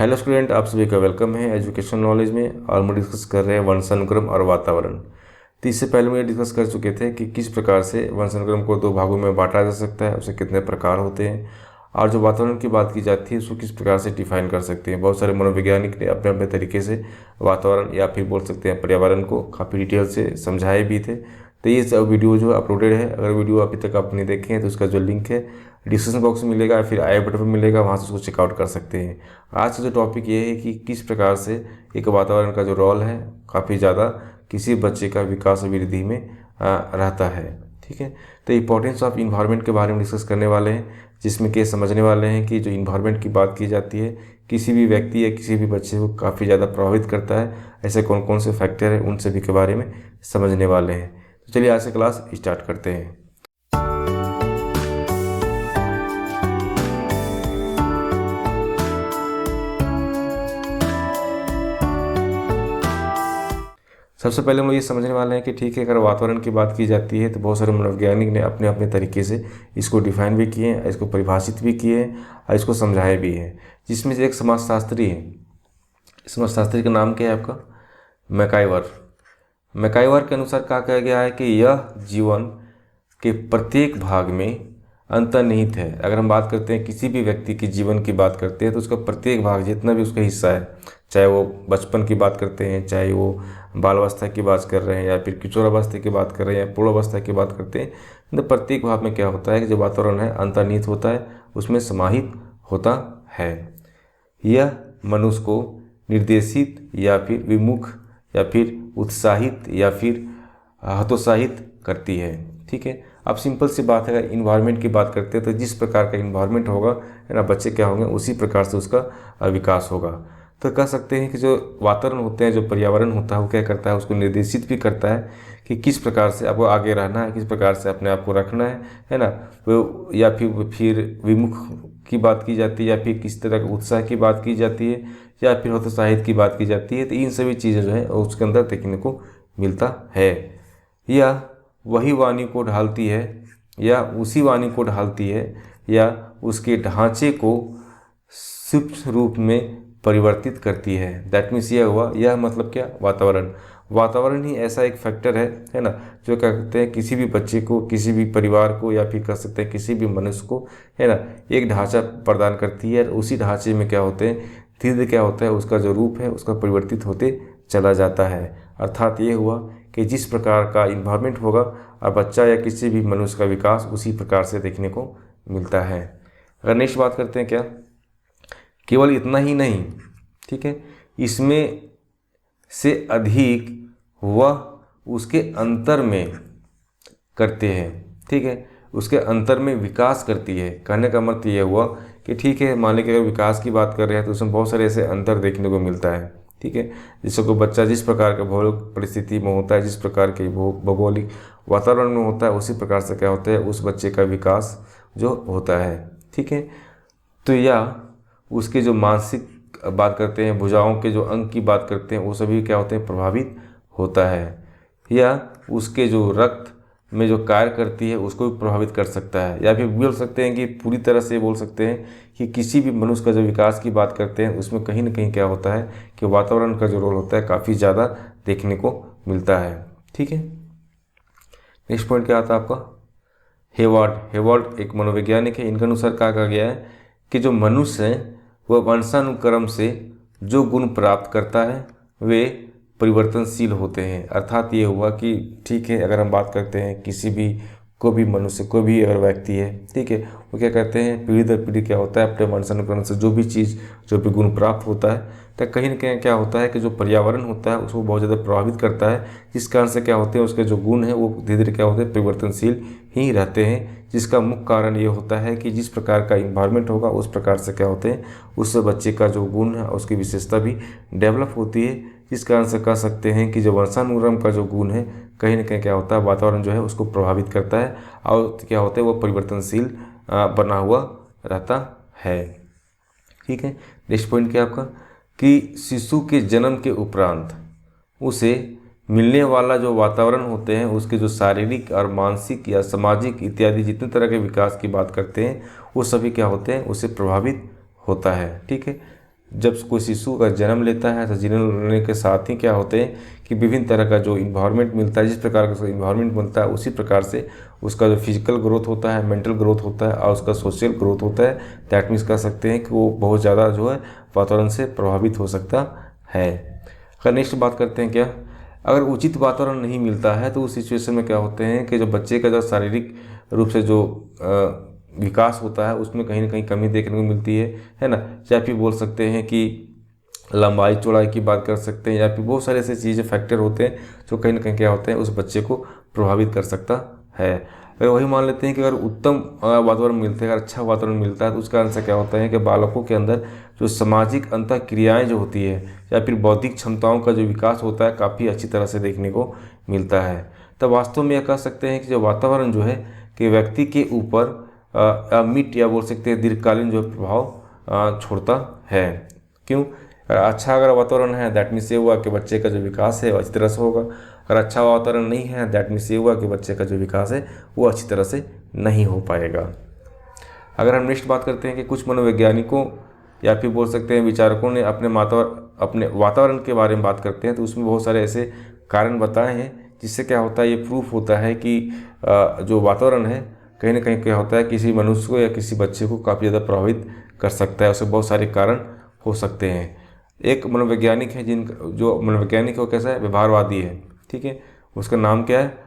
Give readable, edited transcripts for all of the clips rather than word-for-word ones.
Hello student, आप सभी का वेलकम है एजुकेशन नॉलेज में। और हम डिस्कस कर रहे हैं वंशानुक्रम और वातावरण। तो इससे पहले मैं डिस्कस कर चुके थे कि किस प्रकार से वंशानुक्रम को दो भागों में बांटा जा सकता है, उसे कितने प्रकार होते हैं, और जो वातावरण की बात की जाती है उसको किस प्रकार से डिफाइन कर सकते हैं। बहुत सारे मनोवैज्ञानिक ने अपने अपने तरीके से वातावरण या फिर बोल सकते हैं पर्यावरण को काफ़ी डिटेल से समझाए भी थे। तो ये सब वीडियो जो अपलोडेड है, अगर वीडियो अभी तक आप नहीं देखे हैं तो उसका जो लिंक है डिस्क्रिप्शन बॉक्स में मिलेगा, फिर आई बटन पर मिलेगा, वहाँ से उसको चेकआउट कर सकते हैं। आज का जो टॉपिक ये है कि किस प्रकार से एक वातावरण का जो रोल है काफ़ी ज़्यादा किसी बच्चे का विकास और वृद्धि में रहता है। ठीक है, तो इंपॉर्टेंस ऑफ इन्वायरमेंट के बारे में डिस्कस करने वाले हैं, जिसमें कि समझने वाले हैं कि जो इन्वायरमेंट की बात की जाती है किसी भी व्यक्ति या किसी भी बच्चे को काफ़ी ज़्यादा प्रभावित करता है। ऐसे कौन कौन से फैक्टर हैं उन सभी के बारे में समझने वाले हैं। तो चलिए आज से क्लास स्टार्ट करते हैं। सबसे पहले हम लोग ये समझने वाले हैं कि ठीक है, अगर वातावरण की बात की जाती है तो बहुत सारे मनोवैज्ञानिक ने अपने अपने तरीके से इसको डिफाइन भी किए हैं, इसको परिभाषित भी किए हैं और इसको समझाए भी हैं। जिसमें से एक समाजशास्त्री है, समाजशास्त्री का नाम क्या है आपका? मैकाइवर। मैकाइवर के अनुसार कहा गया है कि यह जीवन के प्रत्येक भाग में अंतर्निहित है। अगर हम बात करते हैं किसी भी व्यक्ति की जीवन की बात करते हैं तो उसका प्रत्येक भाग जितना भी उसका हिस्सा है, चाहे वो बचपन की बात करते हैं, चाहे वो बालावस्था की बात कर रहे हैं, या फिर किशोरावस्था की बात कर रहे हैं, या पूर्णावस्था की बात करते हैं, तो प्रत्येक भाग में क्या होता है कि जो वातावरण है अंतर्निहित होता है, उसमें समाहित होता है। यह मनुष्य को निर्देशित या फिर विमुख या फिर उत्साहित या फिर हतोत्साहित करती है। ठीक है, अब सिंपल सी बात है, अगर इन्वायरमेंट की बात करते हैं तो जिस प्रकार का इन्वायरमेंट होगा है ना, बच्चे क्या होंगे उसी प्रकार से उसका विकास होगा। तो कह सकते हैं कि जो वातावरण होते हैं, जो पर्यावरण होता है, वो क्या करता है, उसको निर्देशित भी करता है कि किस प्रकार से आपको आगे रहना है, किस प्रकार से अपने आप को रखना है ना। वो या फिर विमुख की बात की जाती है, या फिर किस तरह के उत्साह की बात की जाती है, या फिर हतोत्साहित की बात की जाती है। तो इन सभी चीज़ें जो है उसके अंदर देखने को मिलता है। या वही वाणी को ढालती है, या उसी वाणी को ढालती है, या उसके ढांचे को सूक्ष्म रूप में परिवर्तित करती है। दैट मीन्स यह हुआ, यह मतलब क्या, वातावरण। वातावरण ही ऐसा एक फैक्टर है ना, जो क्या कहते हैं किसी भी बच्चे को, किसी भी परिवार को, या फिर कह सकते हैं किसी भी मनुष्य को है ना, एक ढांचा प्रदान करती है। उसी ढांचे में क्या होते हैं, धीरे धीरे क्या होता है, उसका जो रूप है उसका परिवर्तित होते चला जाता है। अर्थात ये हुआ कि जिस प्रकार का इन्वायरमेंट होगा और बच्चा या किसी भी मनुष्य का विकास उसी प्रकार से देखने को मिलता है। अगर नेक्स्ट बात करते हैं, क्या केवल इतना ही नहीं, ठीक है, इसमें से अधिक वह उसके अंतर में करते हैं। ठीक है, उसके अंतर में विकास करती है। कहने का मतलब यह हुआ कि ठीक है, मान लीजिए अगर विकास की बात कर रहे हैं तो उसमें बहुत सारे ऐसे अंतर देखने को मिलता है। ठीक है, जिससे को बच्चा जिस प्रकार का भौगोलिक परिस्थिति में होता है, जिस प्रकार के भौगोलिक वातावरण में होता है, उसी प्रकार से क्या होता है उस बच्चे का विकास जो होता है। ठीक है, तो या उसके जो मानसिक बात करते हैं, भुजाओं के जो अंग की बात करते हैं, वो सभी क्या होते हैं प्रभावित होता है। या उसके जो रक्त में जो कार्य करती है उसको भी प्रभावित कर सकता है। या फिर बोल सकते हैं कि पूरी तरह से बोल सकते हैं कि किसी भी मनुष्य का जो विकास की बात करते हैं उसमें कहीं ना कहीं क्या होता है कि वातावरण का जो रोल होता है काफ़ी ज़्यादा देखने को मिलता है। ठीक है, नेक्स्ट पॉइंट क्या आता है आपका? हेवार्ड एक मनोवैज्ञानिक है। इनके अनुसार कहा गया है कि जो मनुष्य है वह वंशानुक्रम से जो गुण प्राप्त करता है वे परिवर्तनशील होते हैं। अर्थात ये हुआ कि ठीक है, अगर हम बात करते हैं किसी भी को भी मनुष्य, कोई भी अगर व्यक्ति है, ठीक है, वो क्या कहते हैं पीढ़ी दर पीढ़ी क्या होता है अपने वंशानुक्रम से जो भी चीज़, जो भी गुण प्राप्त होता है, तो कहीं ना कहीं क्या होता है कि जो पर्यावरण होता है उसको बहुत ज़्यादा प्रभावित करता है। जिस कारण से क्या होते हैं उसके जो गुण हैं वो धीरे धीरे क्या होते हैं परिवर्तनशील ही रहते हैं। जिसका मुख्य कारण ये होता है कि जिस प्रकार का इन्वायरमेंट होगा उस प्रकार से क्या होते हैं उस बच्चे का जो गुण है उसकी विशेषता भी डेवलप होती है। जिस कारण से कह सकते हैं कि जो वंशानुक्रम का जो गुण है कहीं ना कहीं क्या होता है वातावरण जो है उसको प्रभावित करता है, और क्या होता है वो परिवर्तनशील बना हुआ रहता है। ठीक है, नेक्स्ट पॉइंट क्या आपका कि शिशु के जन्म के उपरांत उसे मिलने वाला जो वातावरण होते हैं उसके जो शारीरिक और मानसिक या सामाजिक इत्यादि जितने तरह के विकास की बात करते हैं वो सभी क्या होते हैं उससे प्रभावित होता है। ठीक है, जब कोई शिशु का जन्म लेता है तो जन्म लेने के साथ ही क्या होते हैं कि विभिन्न तरह का जो इन्वायरमेंट मिलता है, जिस प्रकार का उसका इन्वायरमेंट मिलता है उसी प्रकार से उसका जो फिजिकल ग्रोथ होता है, मेंटल ग्रोथ होता है और उसका सोशल ग्रोथ होता है। दैट मीन्स कह सकते हैं कि वो बहुत ज़्यादा जो है वातावरण से प्रभावित हो सकता है। अगर नेक्स्ट बात करते हैं क्या, अगर उचित वातावरण नहीं मिलता है तो उस सिचुएशन में क्या होते हैं कि जो बच्चे का जो शारीरिक रूप से जो विकास होता है उसमें कहीं ना कहीं कमी देखने को मिलती है ना। या फिर बोल सकते हैं कि लंबाई चौड़ाई की बात कर सकते हैं, या फिर बहुत सारे ऐसे चीज़ें फैक्टर होते हैं जो कहीं ना कहीं क्या होते हैं उस बच्चे को प्रभावित कर सकता है। अगर वही मान लेते हैं कि अगर उत्तम वातावरण मिलता है, अगर अच्छा वातावरण मिलता है तो उसका कारण से क्या होता है कि बालकों के अंदर जो सामाजिक अंतः क्रियाएँ जो होती है या फिर बौद्धिक क्षमताओं का जो विकास होता है काफ़ी अच्छी तरह से देखने को मिलता है। तब वास्तव में यह कह सकते हैं कि जो वातावरण जो है कि व्यक्ति के ऊपर मिट या बोल सकते हैं दीर्घकालीन जो प्रभाव छोड़ता है। क्यों? अच्छा अगर वातावरण है दैट मीन्स ये हुआ कि बच्चे का जो विकास है वो अच्छी तरह से होगा। अगर अच्छा वातावरण नहीं है दैट मीन्स ये हुआ कि बच्चे का जो विकास है वो अच्छी तरह से नहीं हो पाएगा। अगर हम नेक्स्ट बात करते हैं कि कुछ मनोवैज्ञानिकों या फिर बोल सकते हैं विचारकों ने अपने वातावरण के बारे में बात करते हैं तो उसमें बहुत सारे ऐसे कारण बताए हैं जिससे क्या होता है ये प्रूफ होता है कि जो वातावरण है कहीं ना कहीं क्या होता है किसी मनुष्य को या किसी बच्चे को काफ़ी ज़्यादा प्रभावित कर सकता है। उससे बहुत सारे कारण हो सकते हैं। एक मनोवैज्ञानिक है जो मनोवैज्ञानिक है वो कैसा है, व्यवहारवादी है। ठीक है, उसका नाम क्या है,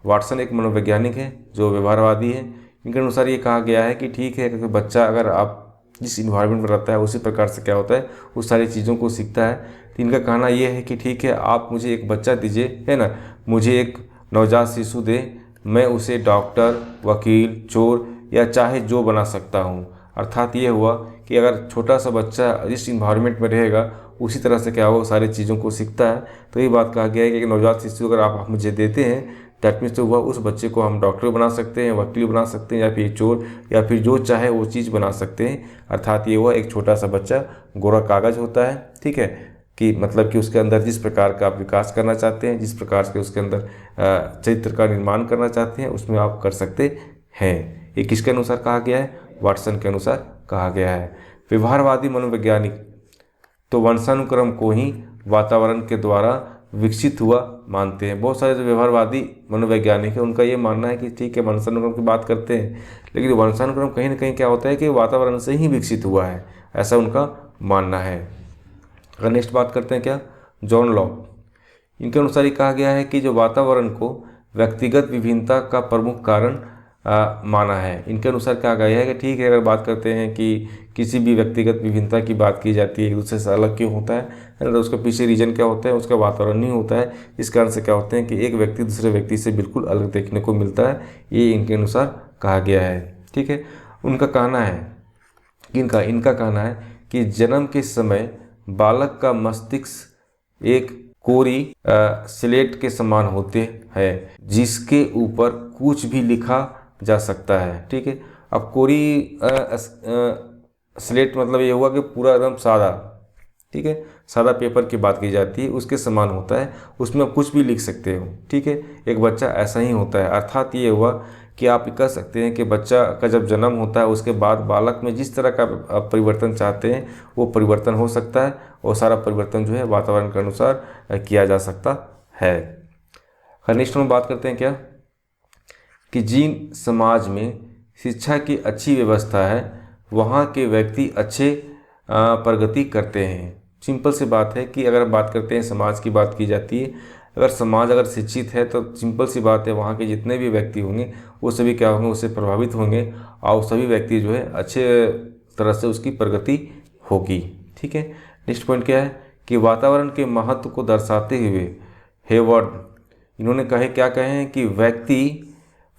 वाटसन एक मनोवैज्ञानिक है जो व्यवहारवादी है। इनके अनुसार ये कहा गया है कि ठीक है क्योंकि बच्चा अगर आप जिस इन्वायरमेंट में रहता है उसी प्रकार से क्या होता है उस सारी चीज़ों को सीखता है। तो इनका कहना ये है कि ठीक है आप मुझे एक बच्चा दीजिए, है ना, मुझे एक नवजात शिशु दे, मैं उसे डॉक्टर, वकील, चोर या चाहे जो बना सकता हूँ। अर्थात ये हुआ कि अगर छोटा सा बच्चा जिस इन्वायरमेंट में रहेगा उसी तरह से क्या होगा सारी चीज़ों को सीखता है। तो ये बात कहा गया है कि नवजात शिशु अगर आप मुझे देते हैं दैट मीन्स तो हुआ उस बच्चे को हम डॉक्टर बना सकते हैं, वकील बना सकते हैं या फिर चोर या फिर जो चाहे वो चीज़ बना सकते हैं। अर्थात ये हुआ एक छोटा सा बच्चा गोरा कागज होता है। ठीक है, कि मतलब कि उसके अंदर जिस प्रकार का आप विकास करना चाहते हैं, जिस प्रकार से उसके अंदर चरित्र का निर्माण करना चाहते हैं उसमें आप कर सकते हैं। ये किसके अनुसार कहा गया है, वाटसन के अनुसार कहा गया है। व्यवहारवादी मनोवैज्ञानिक तो वंशानुक्रम को ही वातावरण के द्वारा विकसित हुआ मानते हैं। बहुत सारे जो व्यवहारवादी मनोवैज्ञानिक है उनका ये मानना है कि ठीक है वंशानुक्रम की बात करते हैं लेकिन वंशानुक्रम कहीं ना कहीं क्या होता है कि वातावरण से ही विकसित हुआ है, ऐसा उनका मानना है। अगर नेक्स्ट बात करते हैं क्या, जॉन लॉक, इनके अनुसार ये कहा गया है कि जो वातावरण को व्यक्तिगत विभिन्नता का प्रमुख कारण माना है। इनके अनुसार कहा गया है कि ठीक है अगर बात करते हैं कि किसी भी व्यक्तिगत विभिन्नता की बात की जाती है एक दूसरे से अलग क्यों होता है तो उसका पीछे रीजन क्या होता है, उसका वातावरण नहीं होता है। इस कारण से क्या होते हैं कि एक व्यक्ति दूसरे व्यक्ति से बिल्कुल अलग देखने को मिलता है, ये इनके अनुसार कहा गया है। ठीक है, उनका कहना है इनका कहना है कि जन्म के समय बालक का मस्तिष्क एक कोरी स्लेट के समान होते हैं जिसके ऊपर कुछ भी लिखा जा सकता है। ठीक है, अब कोरी स्लेट मतलब ये हुआ कि पूरा एकदम सादा, ठीक है, सादा पेपर की बात की जाती है, उसके समान होता है, उसमें आप कुछ भी लिख सकते हो। ठीक है, एक बच्चा ऐसा ही होता है। अर्थात ये हुआ कि आप कह सकते हैं कि बच्चा का जब जन्म होता है उसके बाद बालक में जिस तरह का परिवर्तन चाहते हैं वो परिवर्तन हो सकता है और सारा परिवर्तन जो है वातावरण के अनुसार किया जा सकता है। नेक्स्ट में बात करते हैं क्या कि जिन समाज में शिक्षा की अच्छी व्यवस्था है वहाँ के व्यक्ति अच्छे प्रगति करते हैं। सिंपल सी बात है कि अगर बात करते हैं समाज की बात की जाती है, अगर समाज अगर शिक्षित है तो सिंपल सी बात है वहाँ के जितने भी व्यक्ति होंगे वो सभी क्या होंगे, उससे प्रभावित होंगे और सभी व्यक्ति जो है अच्छे तरह से उसकी प्रगति होगी। ठीक है, नेक्स्ट पॉइंट क्या है कि वातावरण के महत्व को दर्शाते हुए हेवर्ड इन्होंने क्या कहे हैं कि व्यक्ति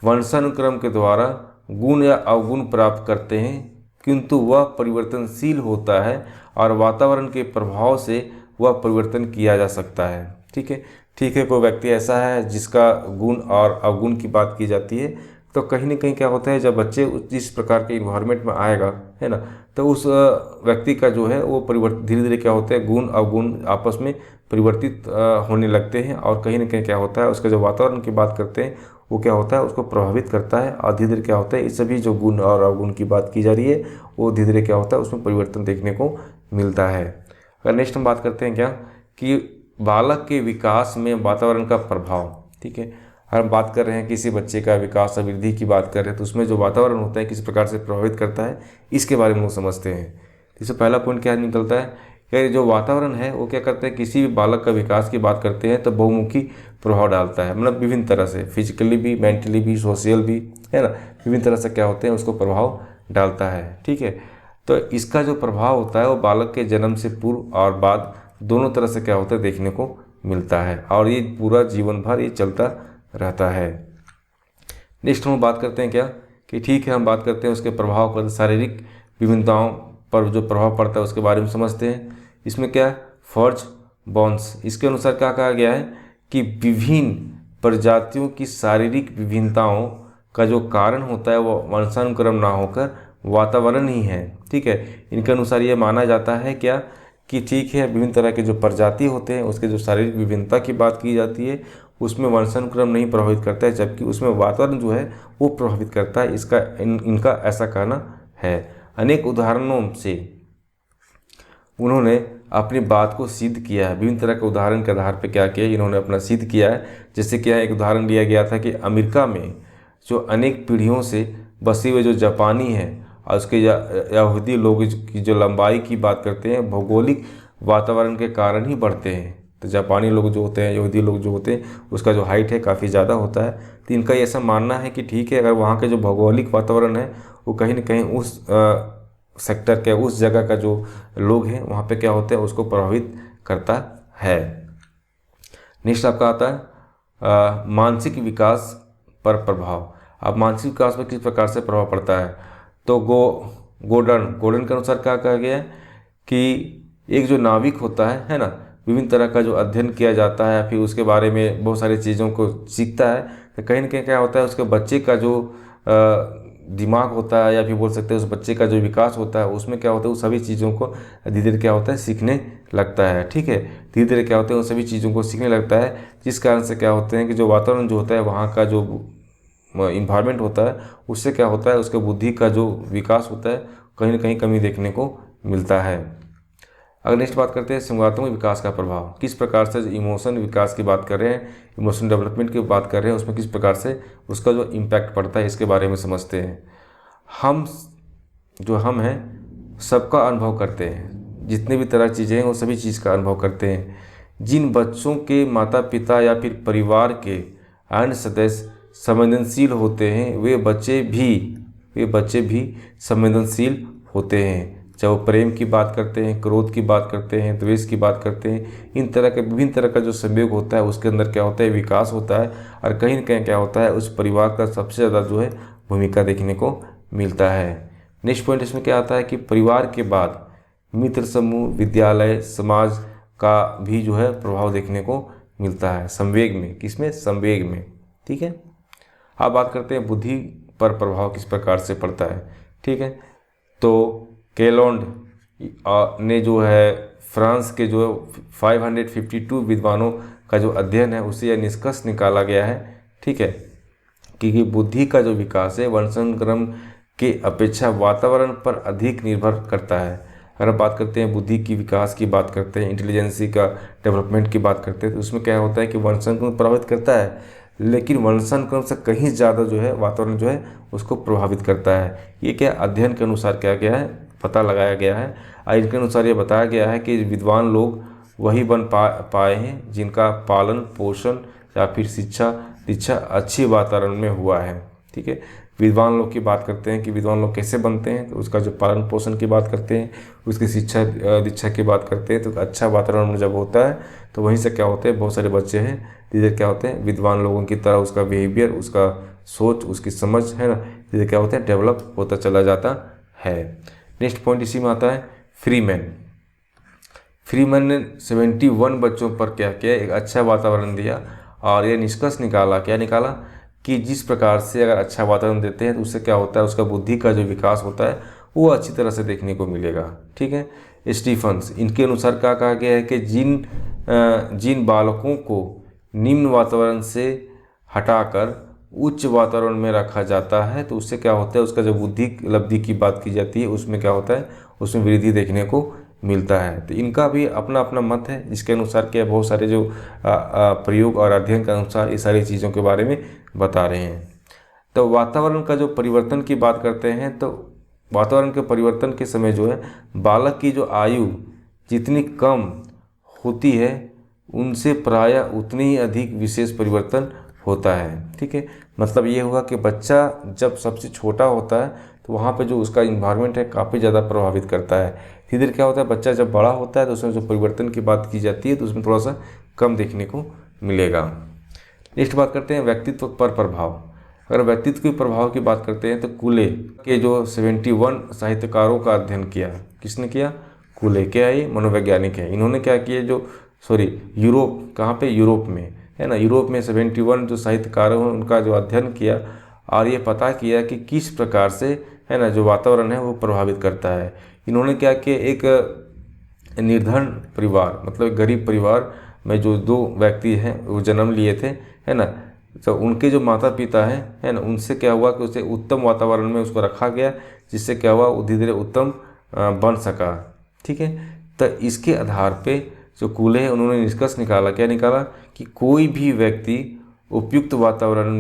वंशानुक्रम के द्वारा गुण या अवगुण प्राप्त करते हैं किंतु वह परिवर्तनशील होता है और वातावरण के प्रभाव से वह परिवर्तन किया जा सकता है। ठीक है, कोई व्यक्ति ऐसा है जिसका गुण और अवगुण की बात की जाती है तो कहीं ना कहीं क्या होता है जब बच्चे जिस प्रकार के इन्वायरमेंट में आएगा, है ना, तो उस व्यक्ति का जो है वो परिवर्तन धीरे धीरे क्या होता है गुण अवगुण आपस में परिवर्तित होने लगते हैं और कहीं ना कहीं क्या होता है उसका जो वातावरण की बात करते हैं वो क्या होता है उसको प्रभावित करता है और धीरे धीरे क्या होता है इस सभी जो गुण और अवगुण की बात की जा रही है वो धीरे धीरे क्या होता है उसमें परिवर्तन देखने को मिलता है। अगर नेक्स्ट हम बात करते हैं क्या कि बालक के विकास में वातावरण का प्रभाव, ठीक है। हम बात कर रहे हैं किसी बच्चे का विकास और वृद्धि की बात कर रहे हैं तो उसमें जो वातावरण होता है किस प्रकार से प्रभावित करता है, इसके बारे में लोग समझते हैं। इससे पहला पॉइंट क्या निकलता है कि जो वातावरण है वो क्या करता है, किसी भी बालक का विकास की बात करते हैं तो बहुमुखी प्रभाव डालता है, मतलब विभिन्न तरह से, फिजिकली भी, मेंटली भी, सोशल भी, है ना, विभिन्न तरह से क्या होते हैं उसको प्रभाव डालता है, ठीक है। तो इसका जो प्रभाव होता है वो बालक के जन्म से पूर्व और बाद दोनों तरह से क्या होता है देखने को मिलता है, और ये पूरा जीवन भर ये चलता रहता है। नेक्स्ट हम बात करते हैं क्या कि ठीक है, हम बात करते हैं उसके प्रभाव पर, शारीरिक विभिन्नताओं पर जो प्रभाव पड़ता है उसके बारे में समझते हैं। इसमें क्या है, फर्ज बॉन्स, इसके अनुसार क्या कहा गया है कि विभिन्न प्रजातियों की शारीरिक विभिन्नताओं का जो कारण होता है वो वंशानुक्रम ना होकर वातावरण ही है, ठीक है। इनके अनुसार ये माना जाता है क्या कि ठीक है, विभिन्न तरह के जो प्रजाति होते हैं उसके जो शारीरिक विभिन्नता की बात की जाती है उसमें वंशानुक्रम नहीं प्रभावित करता है, जबकि उसमें वातावरण जो है वो प्रभावित करता है, इसका इनका ऐसा कहना है। अनेक उदाहरणों से उन्होंने अपनी बात को सिद्ध किया है, विभिन्न तरह के उदाहरण के आधार पर क्या किया इन्होंने अपना सिद्ध किया है। जैसे क्या एक उदाहरण लिया गया था कि अमेरिका में जो अनेक पीढ़ियों से बसे हुए जो जापानी हैं और उसके यहूदी लोग की जो लंबाई की बात करते हैं भौगोलिक वातावरण के कारण ही बढ़ते हैं। तो जापानी लोग जो होते हैं, यहूदी लोग जो होते हैं, उसका जो हाइट है काफ़ी ज़्यादा होता है। तो इनका ऐसा मानना है कि ठीक है, अगर वहाँ के जो भौगोलिक वातावरण है वो कहीं ना कहीं उस सेक्टर के, उस जगह का जो लोग हैं वहाँ पे क्या होता है उसको प्रभावित करता है। नेक्स्ट आपका आता है मानसिक विकास पर प्रभाव। अब मानसिक विकास पर किस प्रकार से प्रभाव पड़ता है, तो गोर्डन के अनुसार क्या कहा गया है कि एक जो नाविक होता है ना, विभिन्न तरह का जो अध्ययन किया जाता है, फिर उसके बारे में बहुत सारी चीज़ों को सीखता है, तो कहीं ना कहीं क्या होता है उसके बच्चे का जो दिमाग होता है या फिर बोल सकते हैं उस बच्चे का जो विकास होता है उसमें क्या होता है उस सभी चीज़ों को धीरे धीरे क्या होता है सीखने लगता है, ठीक है। धीरे धीरे क्या होता है उन सभी चीज़ों को सीखने लगता है, जिस कारण से क्या होते हैं कि जो वातावरण जो होता है वहाँ का जो इन्वायरमेंट होता है उससे क्या होता है उसके बुद्धि का जो विकास होता है कहीं ना कहीं कमी देखने को मिलता है। अगर नेक्स्ट बात करते हैं संज्ञानात्मक विकास का प्रभाव, किस प्रकार से इमोशन विकास की बात कर रहे हैं, इमोशन डेवलपमेंट की बात कर रहे हैं, उसमें किस प्रकार से उसका जो इम्पैक्ट पड़ता है इसके बारे में समझते हैं। हम हैं सबका अनुभव करते हैं, जितने भी तरह चीज़ें हैं वो सभी चीज़ का अनुभव करते हैं। जिन बच्चों के माता पिता या फिर परिवार के अन्य सदस्य संवेदनशील होते हैं वे बच्चे भी संवेदनशील होते हैं, चाहे वो प्रेम की बात करते हैं, क्रोध की बात करते हैं, द्वेष की बात करते हैं, इन तरह के विभिन्न तरह का जो संयोग होता है उसके अंदर क्या होता है विकास होता है, और कहीं ना कहीं क्या होता है उस परिवार का सबसे ज़्यादा जो है भूमिका देखने को मिलता है। नेक्स्ट पॉइंट इसमें क्या आता है कि परिवार के बाद मित्र समूह, विद्यालय, समाज का भी जो है प्रभाव देखने को मिलता है संवेग में, किसमें, संवेग में, ठीक है। अब बात करते हैं बुद्धि पर प्रभाव किस प्रकार से पड़ता है, ठीक है। तो केलोंड ने जो है फ्रांस के जो 552 विद्वानों का जो अध्ययन है उससे यह निष्कर्ष निकाला गया है, ठीक है, कि बुद्धि का जो विकास है वंशानुक्रम के अपेक्षा वातावरण पर अधिक निर्भर करता है। अगर हम बात करते हैं बुद्धि की विकास की बात करते हैं, इंटेलिजेंसी का डेवलपमेंट की बात करते हैं, तो उसमें क्या होता है कि वंशानुक्रम प्रभावित करता है, लेकिन वंशानुक्रम से कहीं ज़्यादा जो है वातावरण जो है उसको प्रभावित करता है। ये क्या अध्ययन के अनुसार क्या गया है, पता लगाया गया है, और इनके अनुसार ये बताया गया है कि विद्वान लोग वही बन पाए हैं जिनका पालन पोषण या फिर शिक्षा दीक्षा अच्छी वातावरण में हुआ है, ठीक है। विद्वान लोग की बात करते हैं कि विद्वान लोग कैसे बनते हैं, तो उसका जो पालन पोषण की बात करते हैं, उसकी शिक्षा दीक्षा की बात करते हैं, तो अच्छा वातावरण में जब होता है तो वहीं से क्या होते हैं बहुत सारे बच्चे हैं धीरे क्या होते हैं विद्वान लोगों की तरह उसका बिहेवियर, उसका सोच, उसकी समझ है ना धीरे क्या होता है डेवलप होता चला जाता है। नेक्स्ट पॉइंट इसी में आता है फ्रीमैन ने 71 बच्चों पर क्या किया, एक अच्छा वातावरण दिया और ये निष्कर्ष निकाला, क्या निकाला कि जिस प्रकार से अगर अच्छा वातावरण देते हैं तो उससे क्या होता है उसका बुद्धि का जो विकास होता है वो अच्छी तरह से देखने को मिलेगा, ठीक है। स्टीफन्स, इनके अनुसार क्या कहा गया है कि जिन बालकों को निम्न वातावरण से हटाकर उच्च वातावरण में रखा जाता है तो उससे क्या होता है उसका जो बुद्धि लब्धि की बात की जाती है उसमें क्या होता है उसमें वृद्धि देखने को मिलता है। तो इनका भी अपना अपना मत है, जिसके अनुसार क्या बहुत सारे जो प्रयोग और अध्ययन के अनुसार ये सारी चीज़ों के बारे में बता रहे हैं। तो वातावरण का जो परिवर्तन की बात करते हैं, तो वातावरण के परिवर्तन के समय जो है बालक की जो आयु जितनी कम होती है उनसे प्रायः उतनी ही अधिक विशेष परिवर्तन होता है। ठीक है, मतलब ये हुआ कि बच्चा जब सबसे छोटा होता है तो वहाँ पे जो उसका इन्वायरमेंट है काफ़ी ज़्यादा प्रभावित करता है। धीरे धीरे क्या होता है, बच्चा जब बड़ा होता है तो उसमें जो परिवर्तन की बात की जाती है तो उसमें थोड़ा सा कम देखने को मिलेगा। नेक्स्ट बात करते हैं व्यक्तित्व पर प्रभाव। अगर व्यक्तित्व के प्रभाव की बात करते हैं तो कूले के जो 71 साहित्यकारों का अध्ययन किया। किसने किया? कूले। क्या है? ये मनोवैज्ञानिक है। इन्होंने क्या किया, यूरोप, कहाँ पे? यूरोप में, है ना। यूरोप में 71 जो साहित्यकार हैं उनका जो अध्ययन किया और ये पता किया कि किस प्रकार से, है ना, जो वातावरण है वो प्रभावित करता है। इन्होंने क्या किया, एक निर्धन परिवार, मतलब एक गरीब परिवार में जो 2 व्यक्ति हैं वो जन्म लिए थे, है ना। तो उनके जो माता पिता हैं, है ना, उनसे क्या हुआ कि उसे उत्तम वातावरण में उसको रखा गया, जिससे क्या हुआ वो धीरे धीरे उत्तम बन सका। ठीक है, तो इसके आधार पे जो कूले हैं उन्होंने निष्कर्ष निकाला। क्या निकाला? कि कोई भी व्यक्ति उपयुक्त वातावरण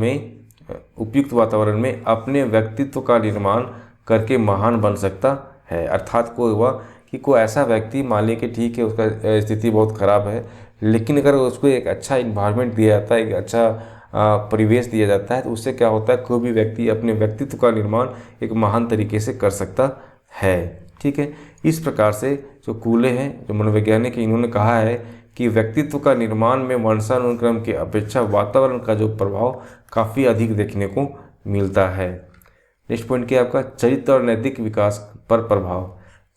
में अपने व्यक्तित्व का निर्माण करके महान बन सकता है। अर्थात कोई हुआ कि कोई ऐसा व्यक्ति, मान लीजिए कि ठीक है उसका स्थिति बहुत ख़राब है, लेकिन अगर उसको एक अच्छा इन्वायरमेंट दिया जाता है, एक अच्छा परिवेश दिया जाता है, तो उससे क्या होता है, कोई भी व्यक्ति अपने व्यक्तित्व का निर्माण एक महान तरीके से कर सकता है। ठीक है, इस प्रकार से जो कूले हैं, जो मनोवैज्ञानिक हैं, इन्होंने कहा है कि व्यक्तित्व का निर्माण में वंशानुक्रम की अपेक्षा वातावरण का जो प्रभाव काफ़ी अधिक देखने को मिलता है। नेक्स्ट पॉइंट क्या है आपका? चरित्र और नैतिक विकास पर प्रभाव।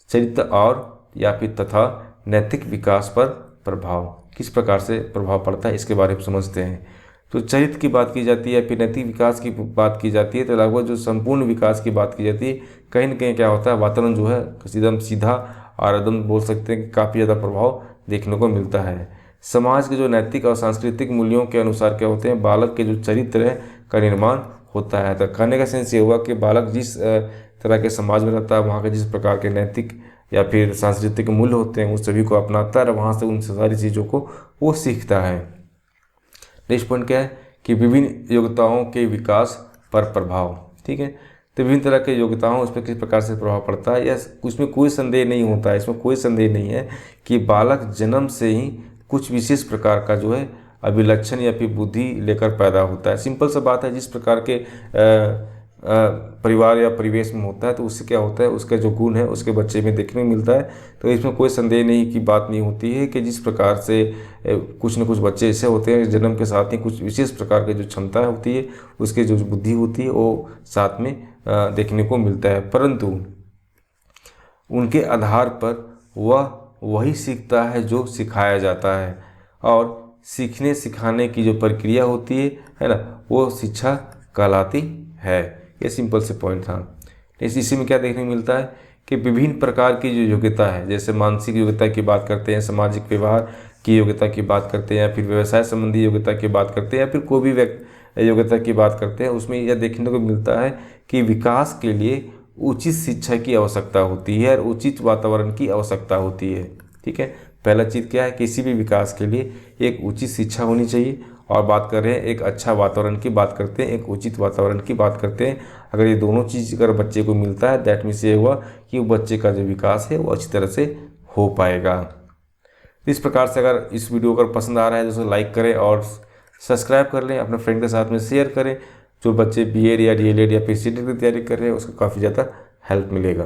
चरित्र और या फिर तथा नैतिक विकास पर प्रभाव किस प्रकार से प्रभाव पड़ता है, इसके बारे में समझते हैं। तो चरित्र की बात की जाती है, फिर नैतिक विकास की बात की जाती है, तो लगभग जो संपूर्ण विकास की बात की जाती है, कहीं ना कहीं क्या होता है, वातावरण जो है एकदम सीधा और एकदम बोल सकते हैं कि काफ़ी ज़्यादा प्रभाव देखने को मिलता है। समाज के जो नैतिक और सांस्कृतिक मूल्यों के अनुसार क्या होते हैं, बालक के जो चरित्र है का निर्माण होता है। तो कहने का सेंस ये हुआ कि बालक जिस तरह के समाज में रहता है, वहाँ के जिस प्रकार के नैतिक या फिर सांस्कृतिक मूल्य होते हैं उस सभी को अपनाता है और वहाँ से उन सारी चीज़ों को वो सीखता है। नेक्स्ट पॉइंट क्या है कि विभिन्न योग्यताओं के विकास पर प्रभाव। ठीक है, तो विभिन्न तरह के योग्यताओं उस पर किस प्रकार से प्रभाव पड़ता है, या उसमें कोई संदेह नहीं होता है, इसमें कोई संदेह नहीं है कि बालक जन्म से ही कुछ विशेष प्रकार का जो है अभिलक्षण या फिर बुद्धि लेकर पैदा होता है। सिंपल सा बात है, जिस प्रकार के परिवार या परिवेश में होता है तो उससे क्या होता है, उसका जो गुण है उसके बच्चे में देखने को मिलता है। तो इसमें कोई संदेह नहीं की बात नहीं होती है कि जिस प्रकार से कुछ न कुछ बच्चे ऐसे होते हैं जन्म के साथ ही कुछ विशेष प्रकार की जो क्षमता होती है, उसकी जो बुद्धि होती है वो साथ में देखने को मिलता है, परंतु उनके आधार पर वह वही सीखता है जो सिखाया जाता है, और सीखने सिखाने की जो प्रक्रिया होती है ना, वो शिक्षा कहलाती है। ये सिंपल से पॉइंट था। इसी में क्या देखने को मिलता है कि विभिन्न प्रकार की जो योग्यता है, जैसे मानसिक योग्यता की बात करते हैं, सामाजिक व्यवहार की योग्यता की बात करते हैं, या फिर व्यवसाय संबंधी योग्यता की बात करते हैं, या फिर कोई भी योग्यता की बात करते हैं, उसमें यह देखने को मिलता है कि विकास के लिए उचित शिक्षा की आवश्यकता होती है और उचित वातावरण की आवश्यकता होती है। ठीक है, पहला चीज़ क्या है, किसी भी विकास के लिए एक उचित शिक्षा होनी चाहिए, और बात कर रहे हैं एक अच्छा वातावरण की बात करते हैं, एक उचित वातावरण की बात करते हैं। अगर ये दोनों चीज़ अगर बच्चे को मिलता है, दैट मीन्स ये हुआ कि वो बच्चे का जो विकास है वो अच्छी तरह से हो पाएगा। इस प्रकार से अगर इस वीडियो अगर पसंद आ रहा है तो उसे लाइक करें और सब्सक्राइब कर लें, अपने फ्रेंड के साथ में शेयर करें। जो बच्चे BEd या DLEd या फिर CET की तैयारी कर रहे हैं उसको काफ़ी ज़्यादा हेल्प मिलेगा।